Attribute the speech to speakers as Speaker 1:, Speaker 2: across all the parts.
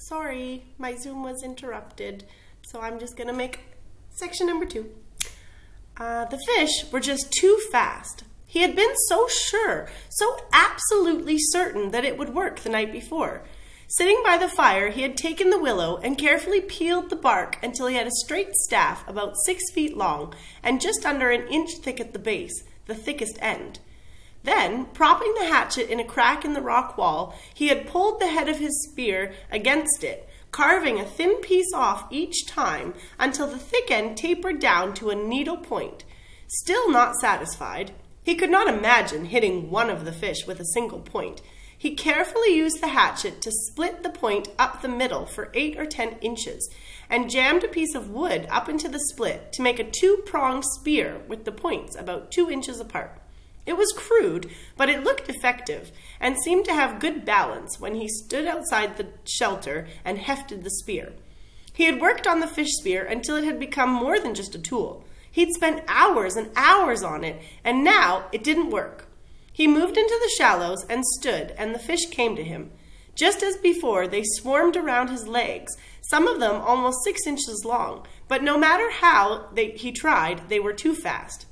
Speaker 1: Sorry, my Zoom was interrupted, so I'm just gonna make section number 2. The fish were just too fast. He had been so sure, so absolutely certain that it would work the night before. Sitting by the fire, he had taken the willow and carefully peeled the bark until he had a straight staff about 6 feet long and just under an inch thick at the base, the thickest end. Then, propping the hatchet in a crack in the rock wall, he had pulled the head of his spear against it, carving a thin piece off each time until the thick end tapered down to a needle point. Still not satisfied, he could not imagine hitting one of the fish with a single point. He carefully used the hatchet to split the point up the middle for 8 or 10 inches and jammed a piece of wood up into the split to make a 2-pronged spear with the points about 2 inches apart. It was crude, but it looked effective and seemed to have good balance when he stood outside the shelter and hefted the spear. He had worked on the fish spear until it had become more than just a tool. He'd spent hours and hours on it, and now it didn't work. He moved into the shallows and stood, and the fish came to him. Just as before, they swarmed around his legs, some of them almost 6 inches long, but no matter how he tried, they were too fast.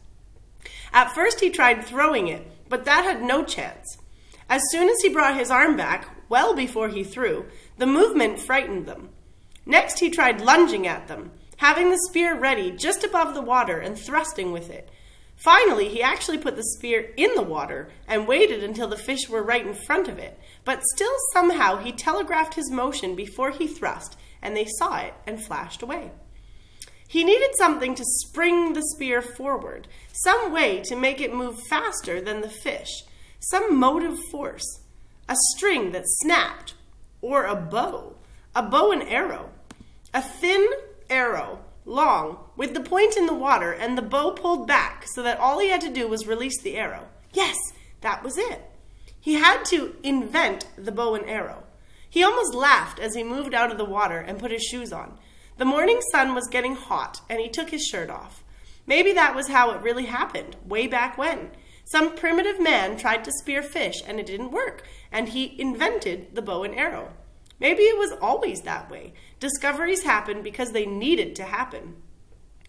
Speaker 1: At first he tried throwing it, but that had no chance. As soon as he brought his arm back, well before he threw, the movement frightened them. Next he tried lunging at them, having the spear ready just above the water and thrusting with it. Finally, he actually put the spear in the water and waited until the fish were right in front of it, but still somehow he telegraphed his motion before he thrust, and they saw it and flashed away. He needed something to spring the spear forward, some way to make it move faster than the fish, some motive force, a string that snapped, or a bow and arrow, a thin arrow, long, with the point in the water and the bow pulled back so that all he had to do was release the arrow. Yes, that was it. He had to invent the bow and arrow. He almost laughed as he moved out of the water and put his shoes on. The morning sun was getting hot, and he took his shirt off. Maybe that was how it really happened, way back when. Some primitive man tried to spear fish, and it didn't work, and he invented the bow and arrow. Maybe it was always that way. Discoveries happened because they needed to happen.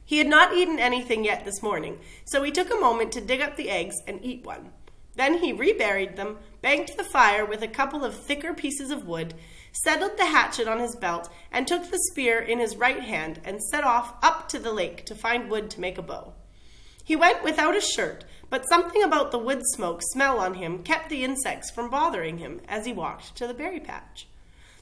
Speaker 1: He had not eaten anything yet this morning, so he took a moment to dig up the eggs and eat one. Then he reburied them, banked the fire with a couple of thicker pieces of wood, settled the hatchet on his belt, and took the spear in his right hand and set off up to the lake to find wood to make a bow. He went without a shirt, but something about the wood smoke smell on him kept the insects from bothering him as he walked to the berry patch.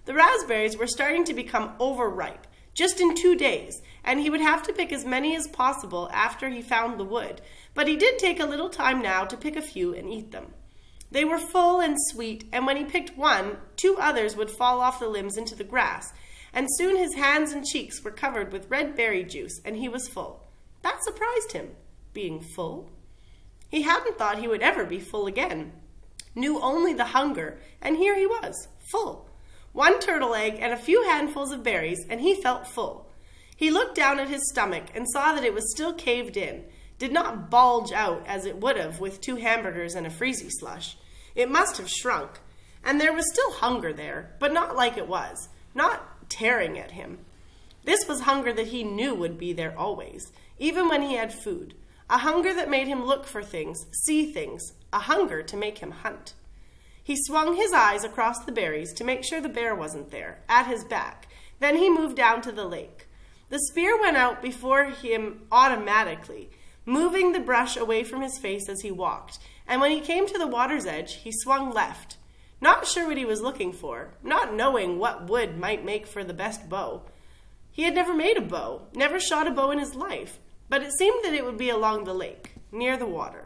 Speaker 1: The raspberries were starting to become overripe, just in 2 days, and he would have to pick as many as possible after he found the wood, but he did take a little time now to pick a few and eat them. They were full and sweet, and when he picked one, 2 others would fall off the limbs into the grass, and soon his hands and cheeks were covered with red berry juice, and he was full. That surprised him, being full. He hadn't thought he would ever be full again, knew only the hunger, and here he was, full. 1 turtle egg and a few handfuls of berries, and he felt full. He looked down at his stomach and saw that it was still caved in, did not bulge out as it would have with 2 hamburgers and a freezy slush. It must have shrunk, and there was still hunger there, but not like it was, not tearing at him. This was hunger that he knew would be there always, even when he had food, a hunger that made him look for things, see things, a hunger to make him hunt. He swung his eyes across the berries to make sure the bear wasn't there, at his back. Then he moved down to the lake. The spear went out before him automatically, moving the brush away from his face as he walked, and when he came to the water's edge, he swung left, not sure what he was looking for, not knowing what wood might make for the best bow. He had never made a bow, never shot a bow in his life, but it seemed that it would be along the lake, near the water.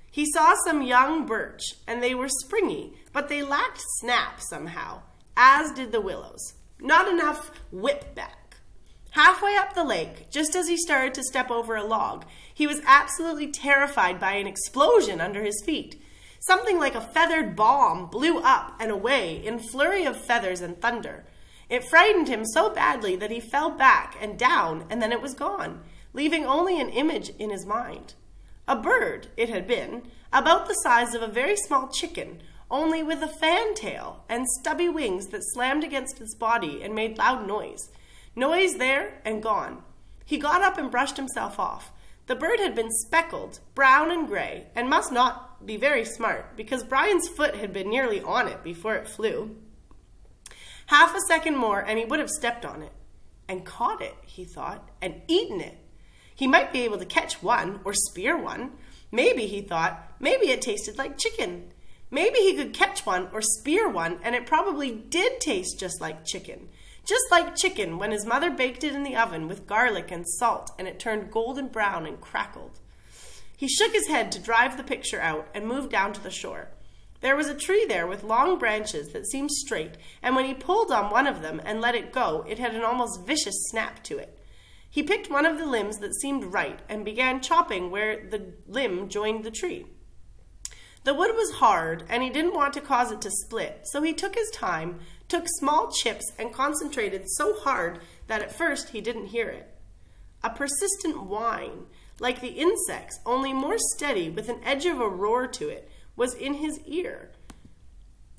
Speaker 1: He saw some young birch, and they were springy, but they lacked snap somehow, as did the willows. Not enough whip back. Halfway up the lake, just as he started to step over a log, he was absolutely terrified by an explosion under his feet. Something like a feathered bomb blew up and away in flurry of feathers and thunder. It frightened him so badly that he fell back and down, and then it was gone, leaving only an image in his mind. A bird, it had been, about the size of a very small chicken, only with a fantail and stubby wings that slammed against its body and made loud noise. Noise there and gone. He got up and brushed himself off. The bird had been speckled, brown and gray, and must not be very smart, because Brian's foot had been nearly on it before it flew. Half a second more, and he would have stepped on it. And caught it, he thought, and eaten it. He might be able to catch one, or spear one. Maybe, he thought, maybe it tasted like chicken. Maybe he could catch one or spear one, and it probably did taste just like chicken. Just like chicken when his mother baked it in the oven with garlic and salt, and it turned golden brown and crackled. He shook his head to drive the picture out and moved down to the shore. There was a tree there with long branches that seemed straight, and when he pulled on one of them and let it go, it had an almost vicious snap to it. He picked one of the limbs that seemed right and began chopping where the limb joined the tree. The wood was hard, and he didn't want to cause it to split, so he took his time, took small chips, and concentrated so hard that at first he didn't hear it. A persistent whine, like the insects, only more steady with an edge of a roar to it, was in his ear.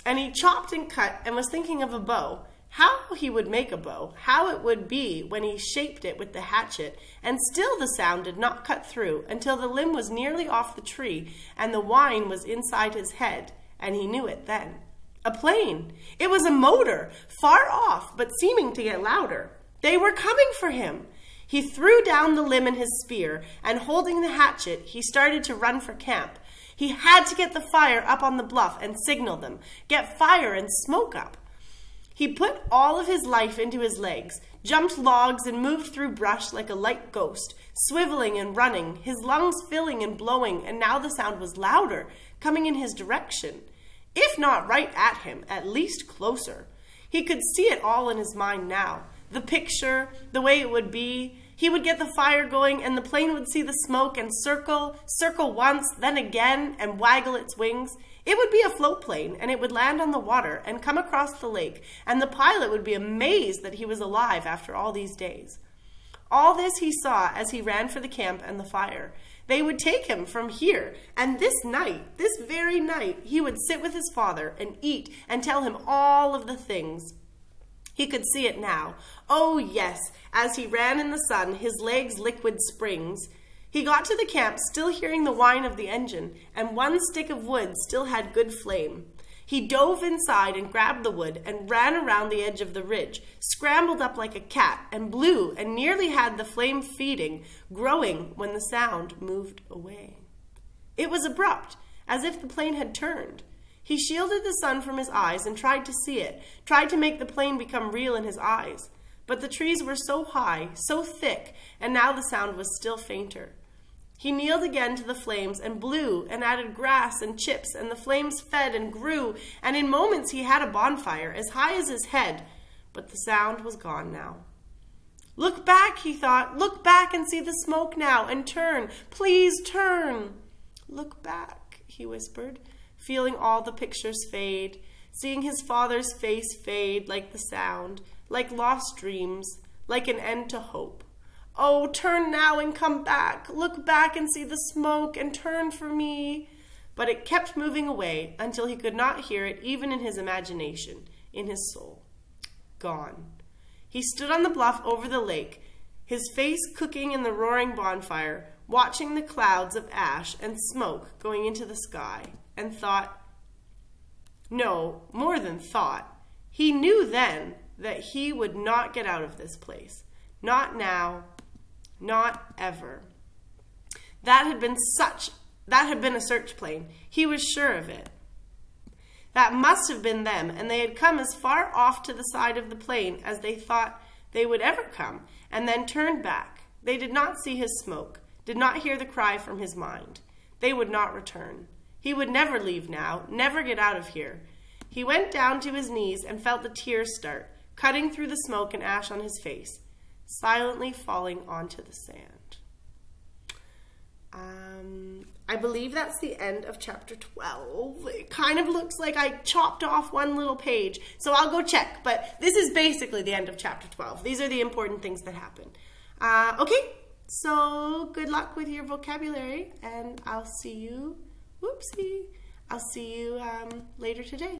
Speaker 1: And he chopped and cut and was thinking of a bow, how he would make a bow, how it would be when he shaped it with the hatchet, and still the sound did not cut through until the limb was nearly off the tree and the whine was inside his head, and he knew it then. A plane! It was a motor, far off, but seeming to get louder. They were coming for him! He threw down the limb and his spear, and holding the hatchet, he started to run for camp. He had to get the fire up on the bluff and signal them, get fire and smoke up. He put all of his life into his legs, jumped logs and moved through brush like a light ghost, swiveling and running, his lungs filling and blowing, and now the sound was louder, coming in his direction. If not right at him, at least closer. He could see it all in his mind now. The picture, the way it would be. He would get the fire going, and the plane would see the smoke and circle once, then again, and waggle its wings. It would be a float plane, and it would land on the water and come across the lake, and the pilot would be amazed that he was alive after all these days. All this he saw as he ran for the camp and the fire. They would take him from here, and this night, this very night, he would sit with his father and eat and tell him all of the things. He could see it now. Oh, yes, as he ran in the sun, his legs liquid springs. He got to the camp, still hearing the whine of the engine, and one stick of wood still had good flame. He dove inside and grabbed the wood and ran around the edge of the ridge, scrambled up like a cat, and blew and nearly had the flame feeding, growing when the sound moved away. It was abrupt, as if the plane had turned. He shielded the sun from his eyes and tried to see it, tried to make the plane become real in his eyes. But the trees were so high, so thick, and now the sound was still fainter. He kneeled again to the flames and blew and added grass and chips, and the flames fed and grew, and in moments he had a bonfire as high as his head, but the sound was gone now. Look back, he thought, look back and see the smoke now, and turn, please turn. Look back, he whispered, feeling all the pictures fade, seeing his father's face fade like the sound, like lost dreams, like an end to hope. Oh, turn now and come back. Look back and see the smoke and turn for me. But it kept moving away until he could not hear it even in his imagination, in his soul. Gone. He stood on the bluff over the lake, his face cooking in the roaring bonfire, watching the clouds of ash and smoke going into the sky, and thought, no, more than thought, he knew then that he would not get out of this place. Not now. Not ever. That had been a search plane. He was sure of it. That must have been them, and they had come as far off to the side of the plane as they thought they would ever come, and then turned back. They did not see his smoke, did not hear the cry from his mind. They would not return. He would never leave now, never get out of here. He went down to his knees and felt the tears start, cutting through the smoke and ash on his face, silently falling onto the sand. I believe that's the end of chapter 12. It kind of looks like I chopped off one little page, so I'll go check, but this is basically the end of chapter 12. These are the important things that happen. Okay, so good luck with your vocabulary, and I'll see you, whoopsie, I'll see you later today.